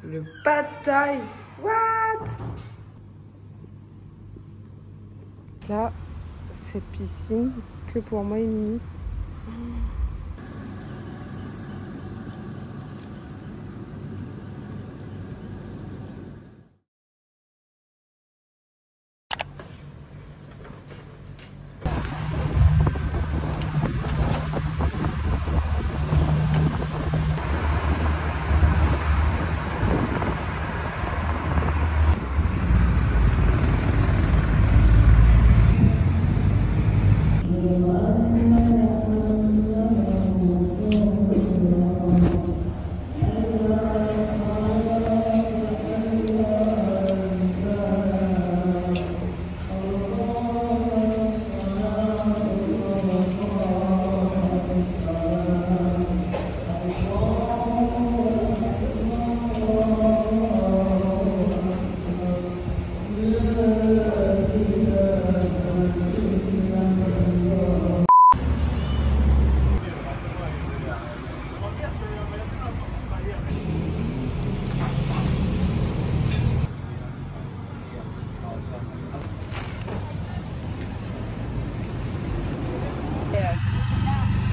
Le pad thai. What? Là, cette piscine que pour moi et Mimi.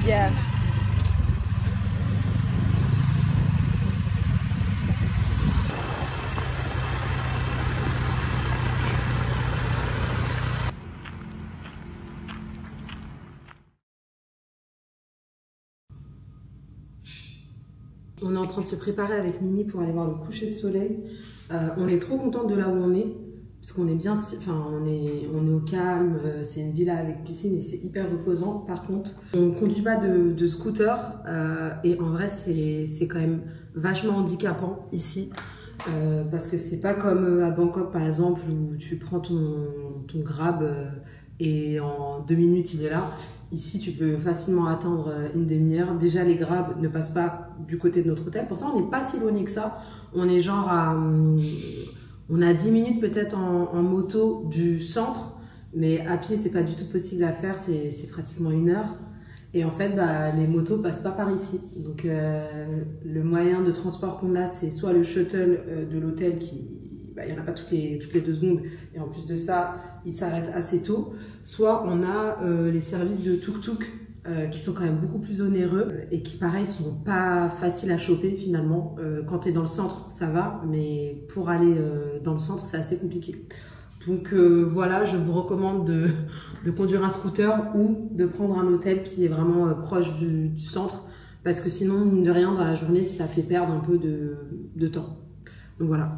Yeah. On est en train de se préparer avec Mimi pour aller voir le coucher de soleil. On est trop contente de là où on est, parce qu'on est bien, enfin on est au calme. C'est une villa avec piscine et c'est hyper reposant. Par contre, on ne conduit pas de scooter et en vrai c'est quand même vachement handicapant ici. Parce que c'est pas comme à Bangkok par exemple où tu prends ton Grab et en 2 minutes il est là. Ici tu peux facilement attendre une demi-heure. Déjà les Grab ne passent pas du côté de notre hôtel. Pourtant on n'est pas si éloigné que ça. On est genre à... on a 10 minutes peut-être en moto du centre. Mais à pied c'est pas du tout possible à faire. C'est pratiquement 1 heure. Et en fait, les motos passent pas par ici. Donc, le moyen de transport qu'on a, c'est soit le shuttle de l'hôtel qui, il y en a pas toutes les 2 secondes. Et en plus de ça, il s'arrête assez tôt. Soit on a les services de tuk-tuk qui sont quand même beaucoup plus onéreux et qui, pareil, sont pas faciles à choper finalement. Quand tu es dans le centre, ça va, mais pour aller dans le centre, c'est assez compliqué. Donc voilà, je vous recommande de conduire un scooter ou de prendre un hôtel qui est vraiment proche du centre, parce que sinon, mine de rien, dans la journée, ça fait perdre un peu de temps. Donc voilà.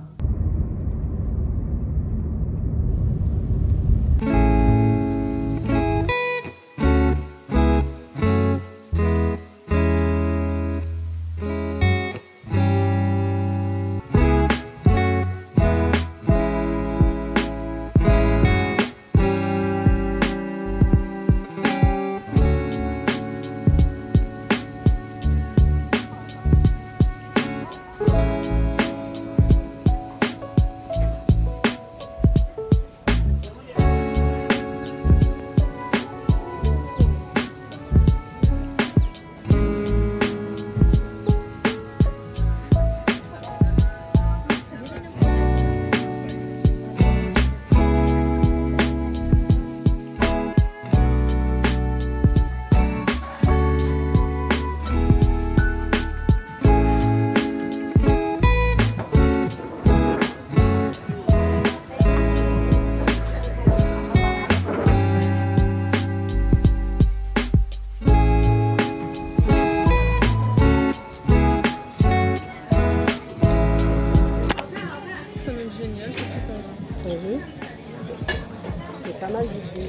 C'est pas mal du tout.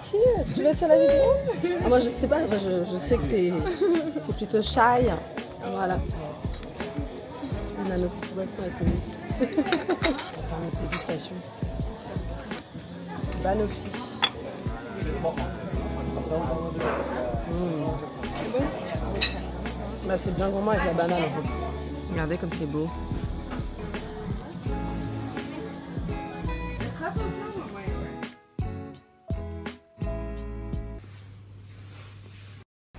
Cheers, tu vas être sur la vidéo? Moi je sais pas, je sais que t'es plutôt shy. Voilà. On a nos petites boissons avec Mimi. On va faire notre dégustation. Banoffee. C'est bon? Bah, c'est bien gourmand avec la banane en fait. Regardez comme c'est beau.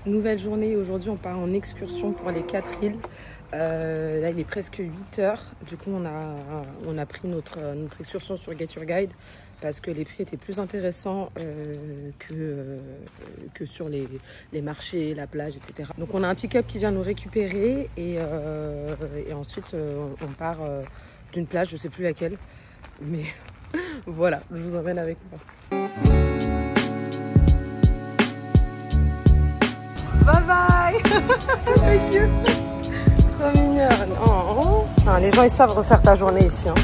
Nouvelle journée, aujourd'hui on part en excursion pour les 4 îles. Là il est presque 8 heures, du coup on a pris notre excursion sur Get Your Guide parce que les prix étaient plus intéressants que sur les marchés, la plage, etc. Donc on a un pick-up qui vient nous récupérer et ensuite on part d'une plage, je sais plus laquelle, mais voilà, je vous emmène avec moi. Bye bye. Thank you. Trop mignonne. Oh. Ah, les gens ils savent refaire ta journée ici. Hein.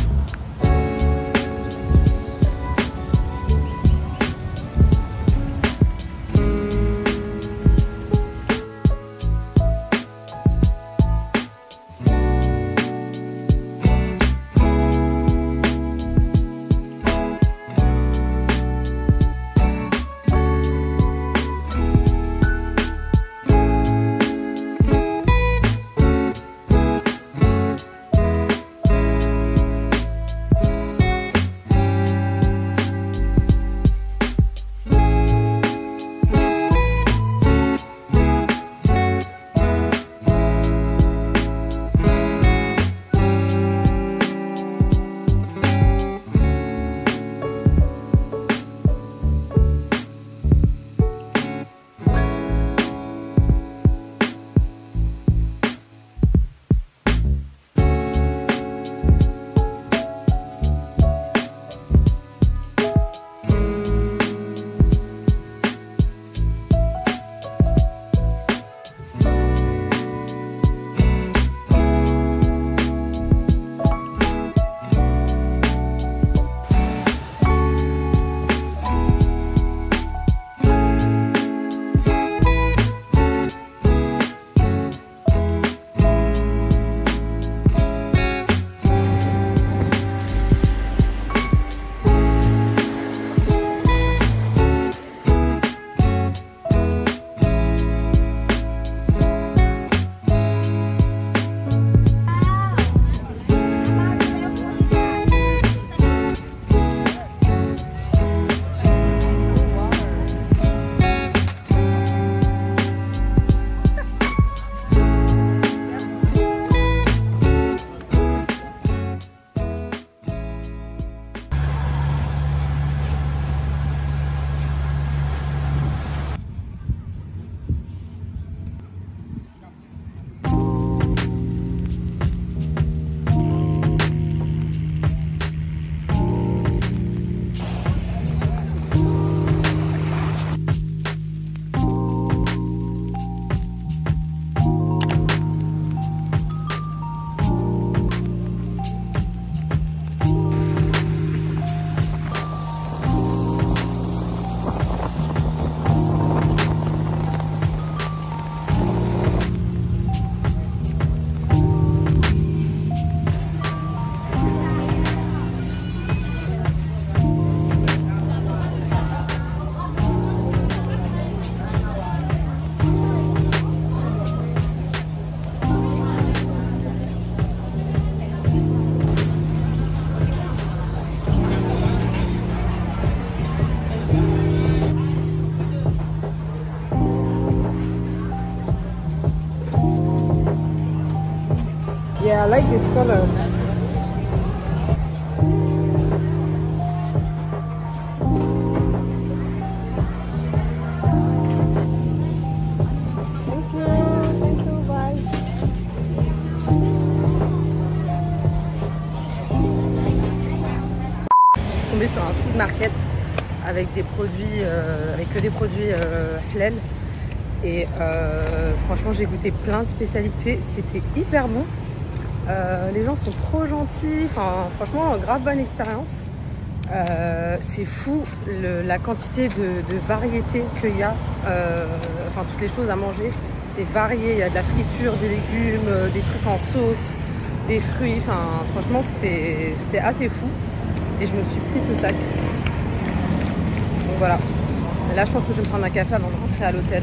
Yeah, I like this color. Thank you, bye. Je suis tombée sur un food market avec des produits, avec que des produits halal. Et franchement, j'ai goûté plein de spécialités. C'était hyper bon. Les gens sont trop gentils. Enfin, franchement, grave bonne expérience. C'est fou la quantité de variétés qu'il y a. Enfin, toutes les choses à manger. C'est varié. Il y a de la friture, des légumes, des trucs en sauce, des fruits. Enfin, franchement, c'était assez fou. Et je me suis pris ce sac. Donc voilà. Et là, je pense que je vais me prendre un café avant de rentrer à l'hôtel.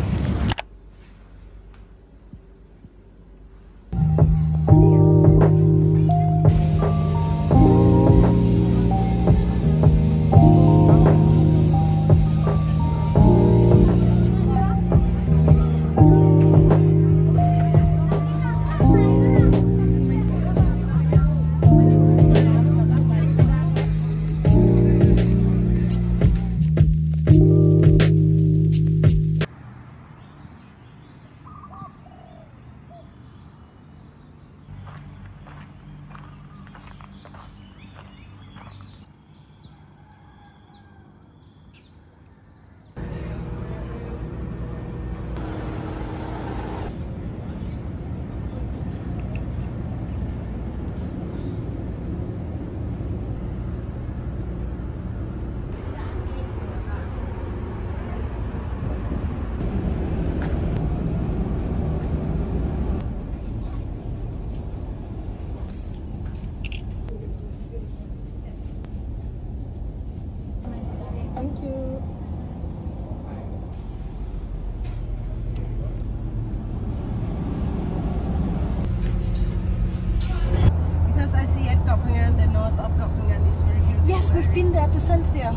als Abkappung an die Spring. Yes, we've been there to Cynthia.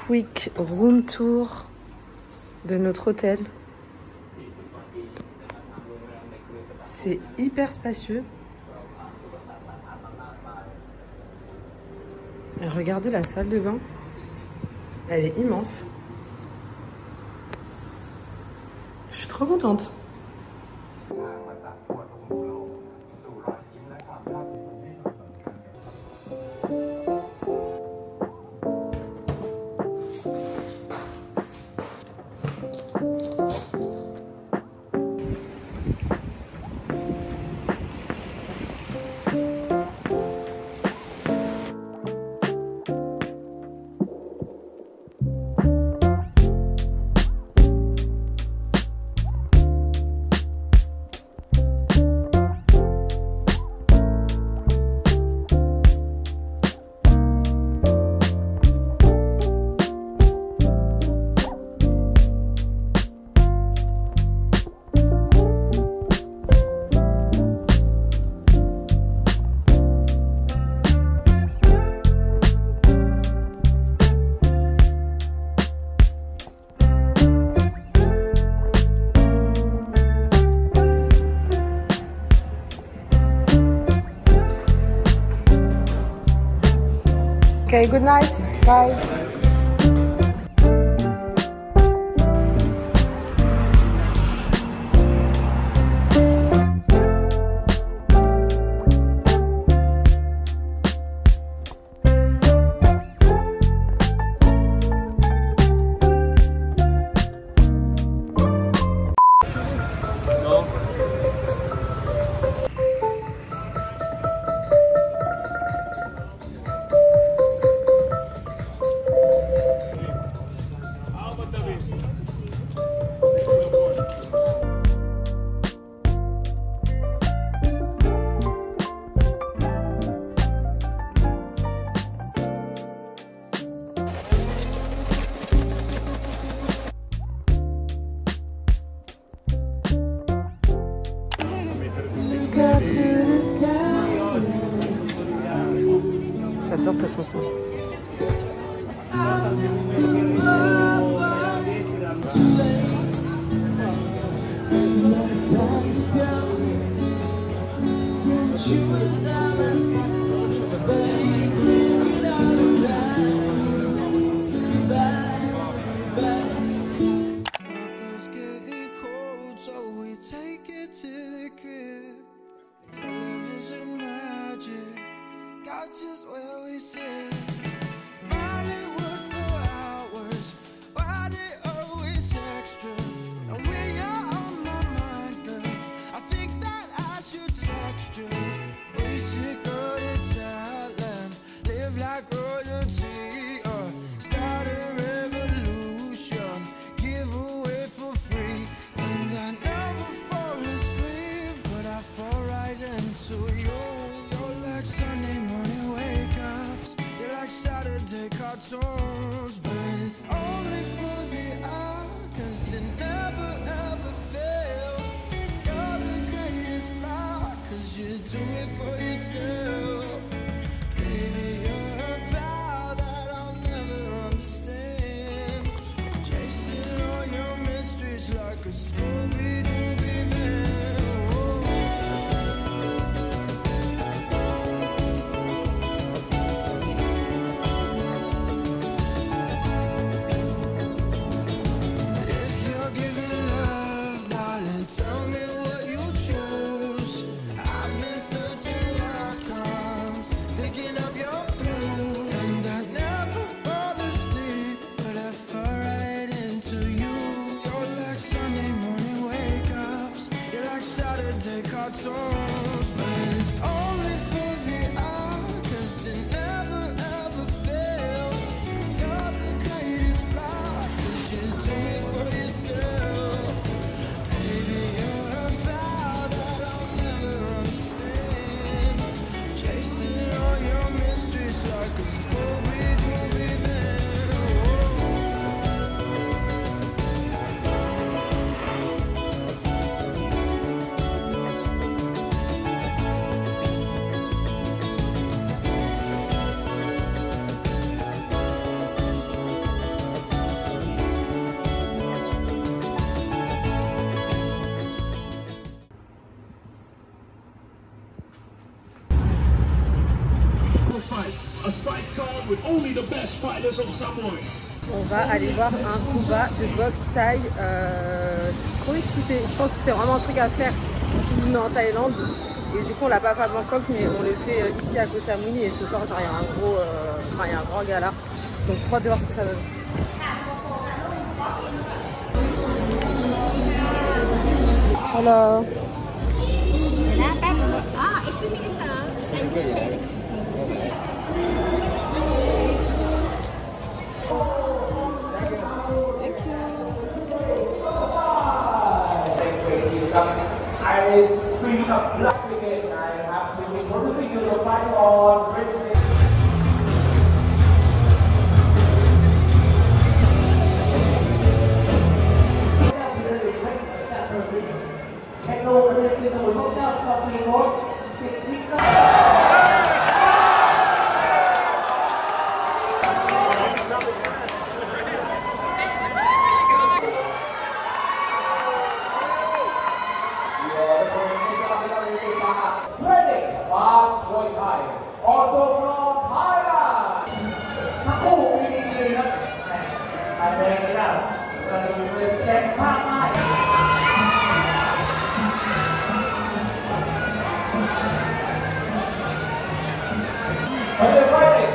Quick room tour de notre hôtel. C'est hyper spacieux. Et regardez la salle de bain. Elle est immense. Je suis trop contente. Okay, good night. Bye. J'adore cette chanson. Just where we sit. Hollywood for hours. Why they always extra? And when you're on my mind, girl, I think that I should text you. We should go to Thailand, live like royalty, or start a revolution, give away for free. And I never fall asleep, but I fall right into you. You're like Sunday morning wake-ups, you're like Saturday cartoons, but it's only for the hour, 'cause it never ever fails. You're the greatest flower, 'cause you do it for yourself. Baby, you're a power that I'll never understand, chasing all your mysteries like a Scooby-Dooby man. Tell me what you choose. I've been searching lifetime. A fight card with only the best fighters of Samoa. On va aller voir un combat de boxe thaï. Trop excitée. Je pense que c'est vraiment un truc à faire si vous venez en Thaïlande. Et du coup, on l'a pas fait à Bangkok, mais on le fait ici à Koh Samui. Et ce soir, il y a un grand gala. Donc, trop hâte de voir ce que ça donne. Hello. I see a black cricket and I have to be introducing you to the fight on Wednesday. Also from Thailand ทั้งคู่มีดีกรีครับไทยแลนด์นะครับเราจะเป็นแชมป์ภาคใต้ Fighting.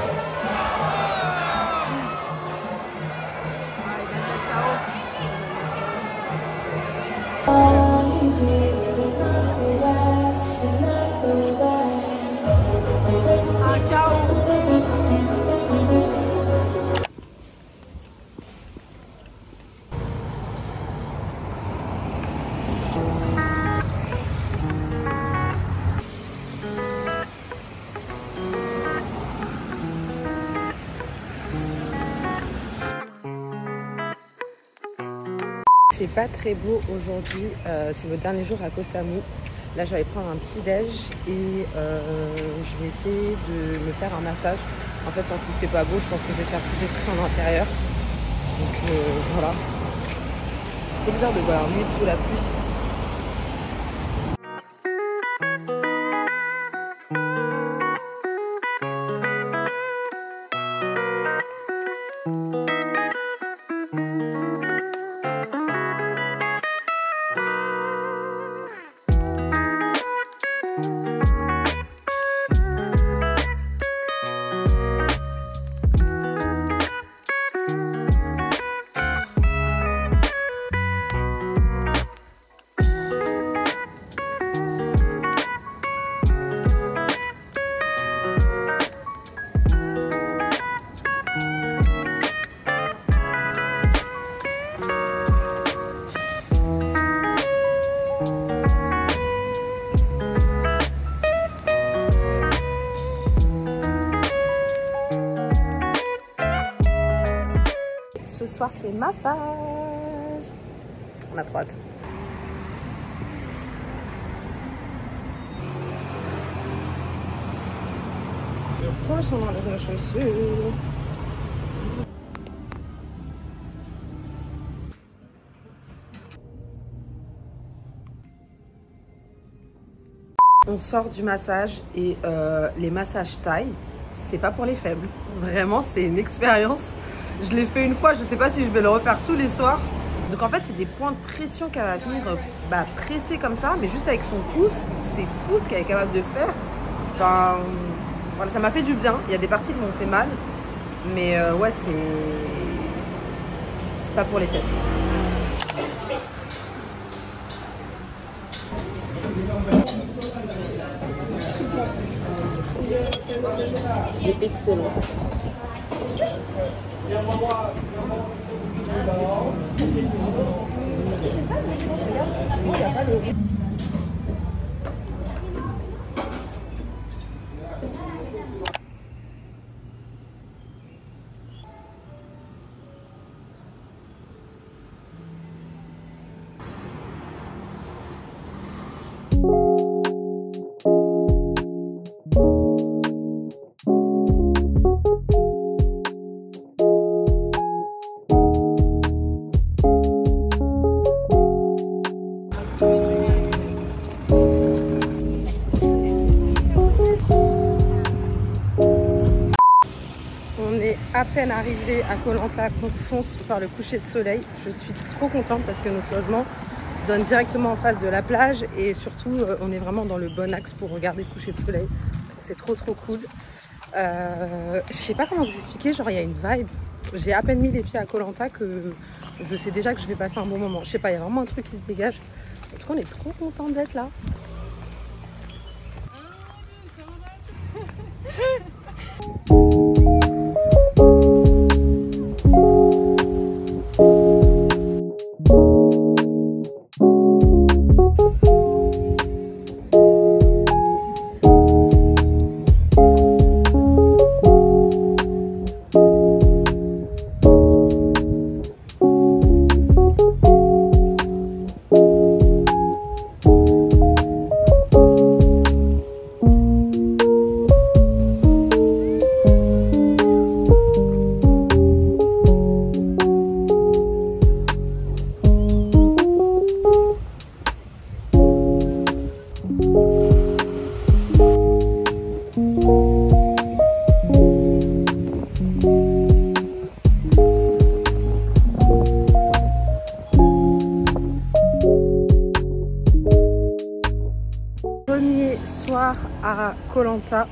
Il fait pas très beau aujourd'hui, c'est le dernier jour à Koh Samui. Là, je vais prendre un petit déj et je vais essayer de me faire un massage. En fait, tant qu'il fait pas beau, je pense que je vais faire tous les trucs en intérieur. Donc voilà. C'est bizarre de voir nuit sous la pluie. Ce soir, c'est massage. On a trop hâte. Of course, on enlève nos chaussures. On sort du massage et les massages thaï, c'est pas pour les faibles. Vraiment, c'est une expérience. Je l'ai fait une fois, je sais pas si je vais le refaire tous les soirs. Donc en fait, c'est des points de pression qu'elle va venir presser comme ça, mais juste avec son pouce. C'est fou ce qu'elle est capable de faire. Enfin, voilà, ça m'a fait du bien. Il y a des parties qui m'ont fait mal, mais ouais, c'est pas pour les faibles. C'est excellent. à peine arrivé à Koh Lanta qu'on fonce vers le coucher de soleil. Je suis trop contente parce que notre logement donne directement en face de la plage et surtout on est vraiment dans le bon axe pour regarder le coucher de soleil. C'est trop cool. Je sais pas comment vous expliquer, genre il y a une vibe. J'ai à peine mis les pieds à Koh Lanta que je sais déjà que je vais passer un bon moment. Je sais pas, il y a vraiment un truc qui se dégage. En tout cas, on est trop content d'être là. Premier soir à Koh Lanta,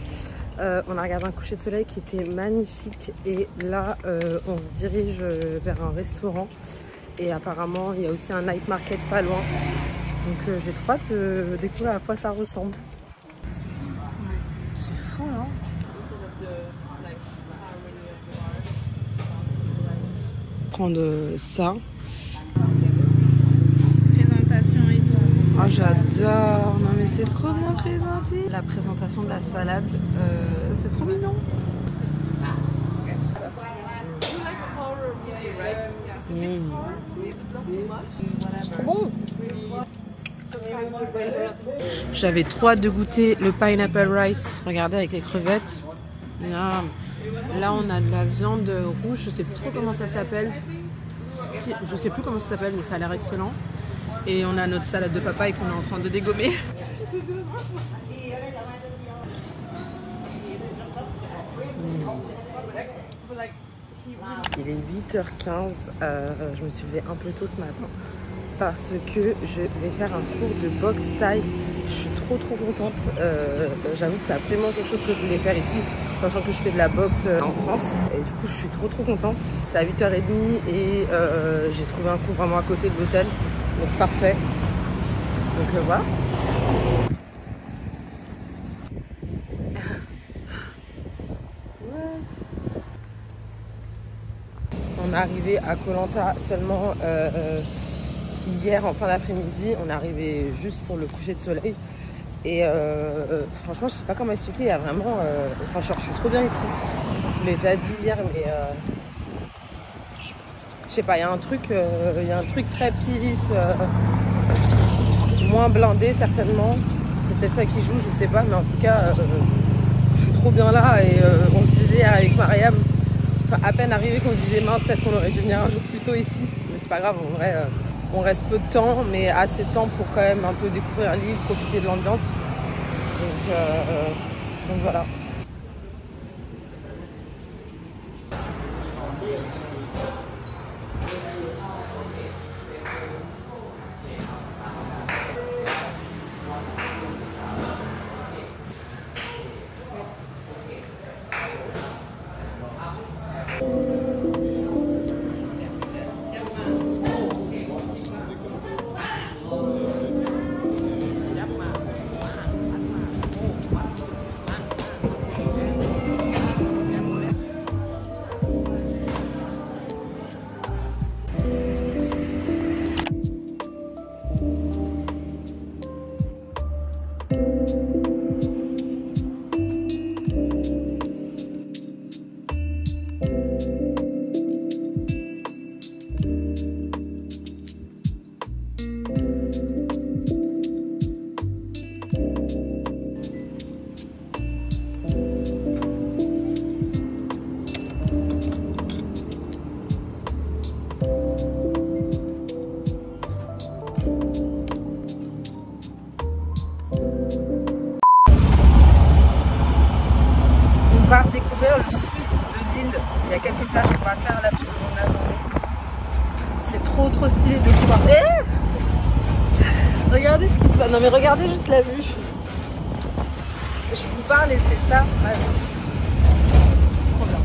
on a regardé un coucher de soleil qui était magnifique et là on se dirige vers un restaurant et apparemment il y a aussi un night market pas loin, donc j'ai trop hâte de découvrir à quoi ça ressemble. C'est fou hein. Prendre ça. Présentation et tout. Oh j'adore, non mais c'est trop bien présenté. La présentation de la salade, c'est trop mignon. Trop bon. J'avais trop hâte de goûter le pineapple rice, regardez avec les crevettes. Là on a de la viande rouge, je sais plus trop comment ça s'appelle. Je sais plus comment ça s'appelle mais ça a l'air excellent. Et on a notre salade de papaye qu'on est en train de dégommer. Il est 8h15, je me suis levée un peu tôt ce matin parce que je vais faire un cours de boxe thaï. Je suis trop contente, j'avoue que c'est absolument quelque chose que je voulais faire ici, sachant que je fais de la boxe en France et du coup je suis trop contente. C'est à 8h30 et j'ai trouvé un cours vraiment à côté de l'hôtel, donc c'est parfait. Donc voilà. On est arrivé à Koh Lanta seulement hier en fin d'après-midi. On est arrivé juste pour le coucher de soleil. Et franchement, je sais pas comment expliquer. Il y a vraiment. Enfin, je suis trop bien ici. Je vous l'ai déjà dit hier, mais je sais pas. Il y a un truc très peace, moins blindé certainement. C'est peut-être ça qui joue, je sais pas. Mais en tout cas, je suis trop bien là. Et on se disait hier avec Mariam. Enfin, à peine arrivé qu'on se disait mince, peut-être qu'on aurait dû venir un jour plus tôt ici, mais c'est pas grave, en vrai on reste peu de temps mais assez de temps pour quand même un peu découvrir l'île, profiter de l'ambiance, donc voilà. On part découvrir le sud de l'île y a quelques plages qu'on va faire là tout au long de la journée. C'est trop stylé de pouvoir... Regardez ce qui se passe. Non mais regardez juste la vue. Je vous parle et c'est ça ma vie. C'est trop bien.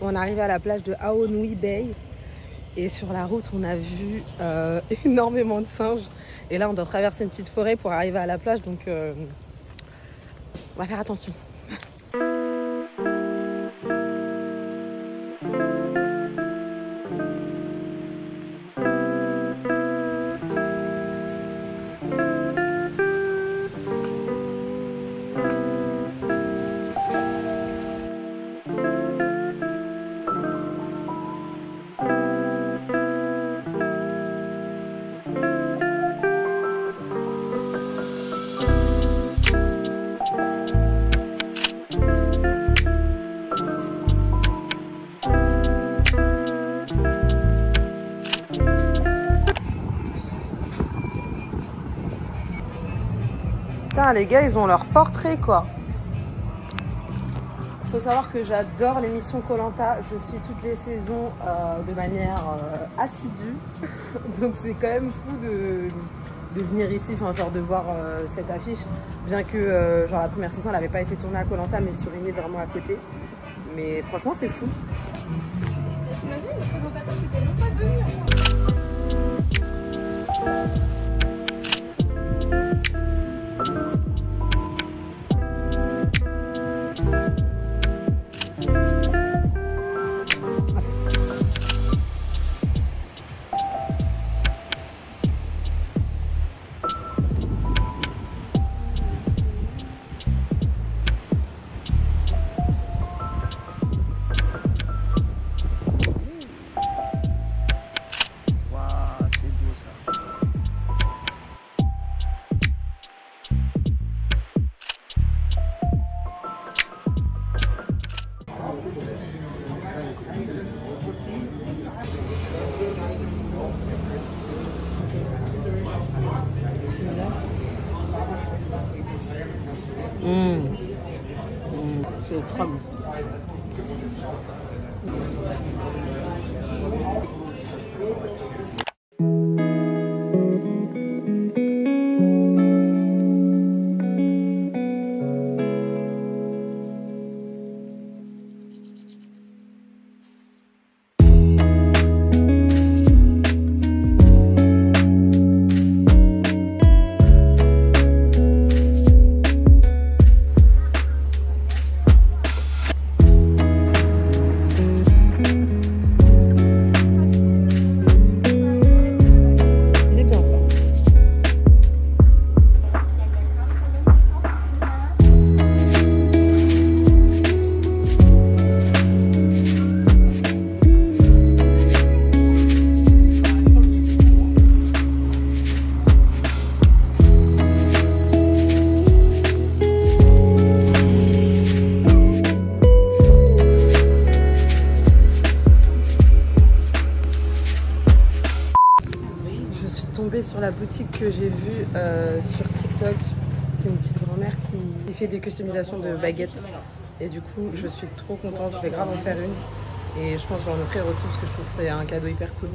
On est arrivé à la plage de Aonui Bay et sur la route on a vu énormément de singes et là on doit traverser une petite forêt pour arriver à la plage donc on va faire attention. Putain, les gars, ils ont leur portrait, quoi. Faut savoir que j'adore l'émission Koh-Lanta. Je suis toutes les saisons de manière assidue. Donc c'est quand même fou de venir ici, enfin genre de voir cette affiche. Bien que genre la première saison, elle n'avait pas été tournée à Koh-Lanta, mais sur une île vraiment à côté. Mais franchement, c'est fou. T'imagines, le présentateur, c'était même pas venu. tombée sur la boutique que j'ai vue sur TikTok. C'est une petite grand-mère qui fait des customisations de baguettes. Et du coup, je suis trop contente. Je vais grave en faire une. Et je pense que je vais en offrir aussi parce que je trouve que c'est un cadeau hyper cool.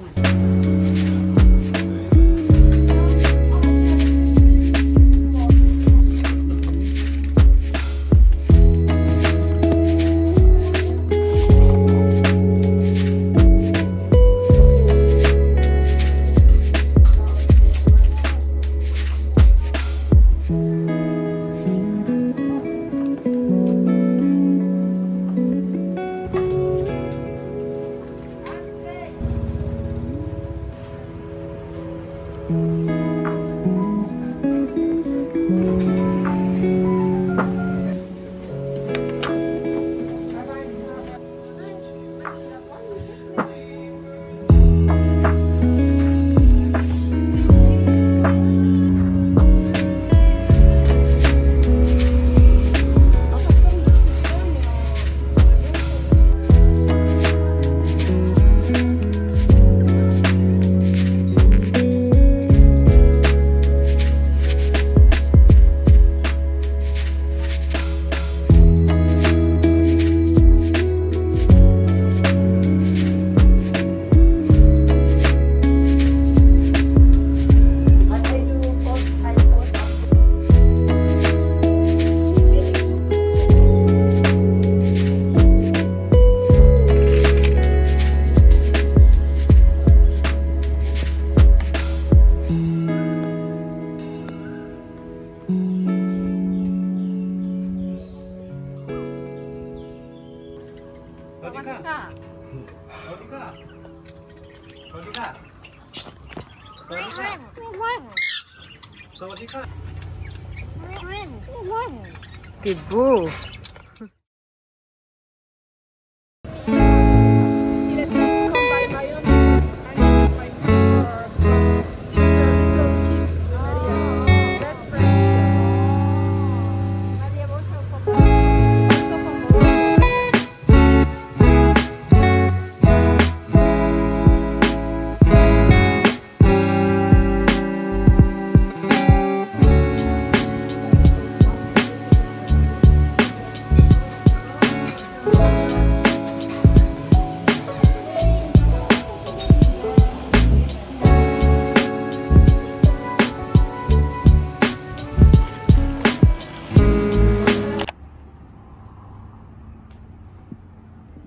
T'es beau.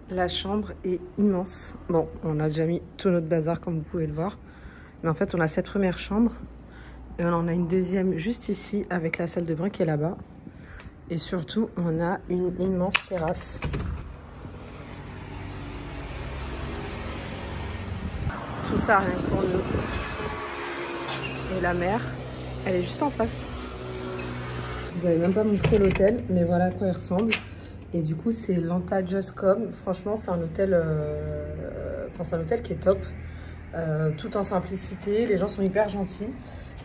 La chambre est immense. Bon, on a déjà mis tout notre bazar comme vous pouvez le voir. Mais en fait, on a cette première chambre. Et on en a une deuxième juste ici avec la salle de bain qui est là-bas. Et surtout, on a une immense terrasse. Tout ça rien que pour nous. Et la mer, elle est juste en face. Je vous avais même pas montré l'hôtel, mais voilà à quoi il ressemble. Et du coup, c'est l'Anta Just Come. Franchement, c'est un hôtel, c'est un hôtel qui est top, tout en simplicité. Les gens sont hyper gentils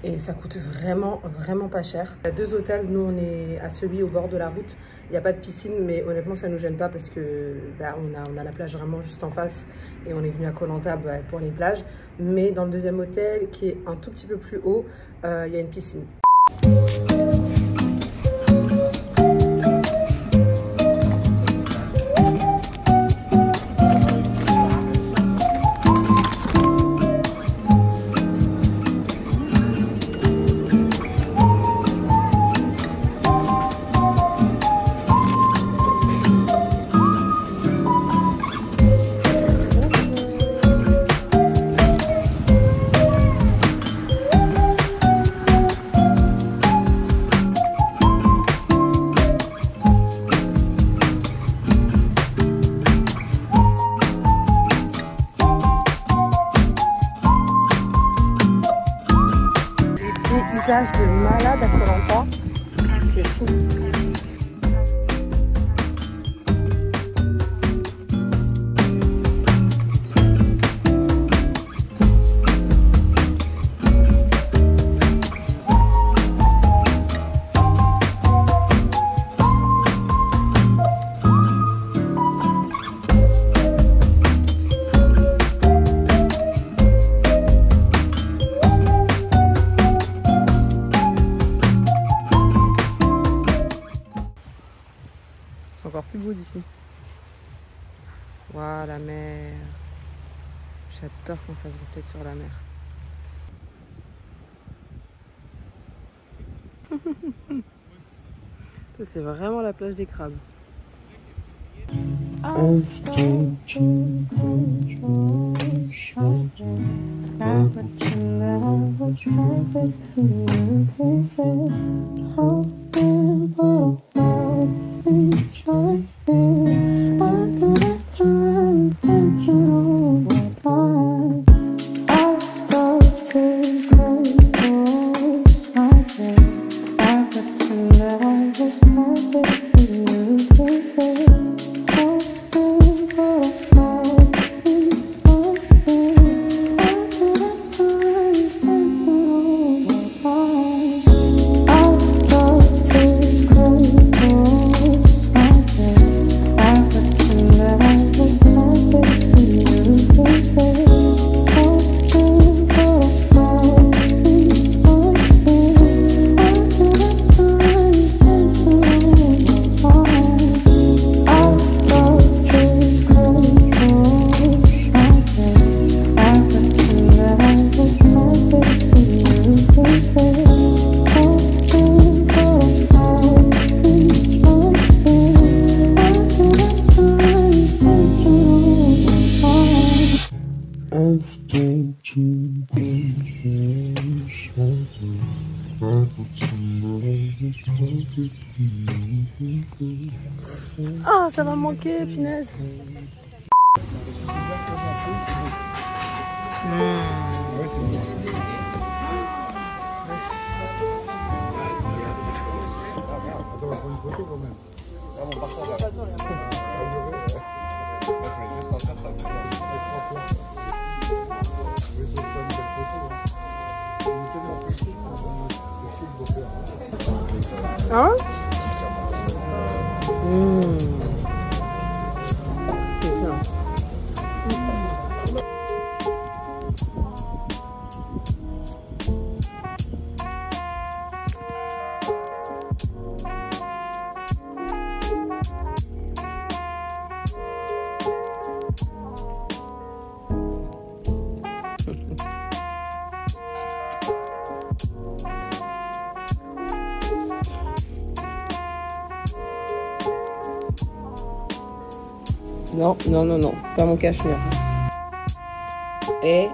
et ça coûte vraiment, vraiment pas cher. Il y a deux hôtels. Nous, on est à celui au bord de la route. Il n'y a pas de piscine, mais honnêtement, ça nous gêne pas parce que on a la plage vraiment juste en face et on est venu à Koh Lanta pour les plages. Mais dans le deuxième hôtel, qui est un tout petit peu plus haut, il y a une piscine. De malade à Koh Lanta, c'est fou. la mer. J'adore quand ça se reflète sur la mer. Ça, c'est vraiment la plage des crabes. Ah, ça va manquer, punaise. Hein? C'est ça. Non, non, non, non, pas mon cachemire. Et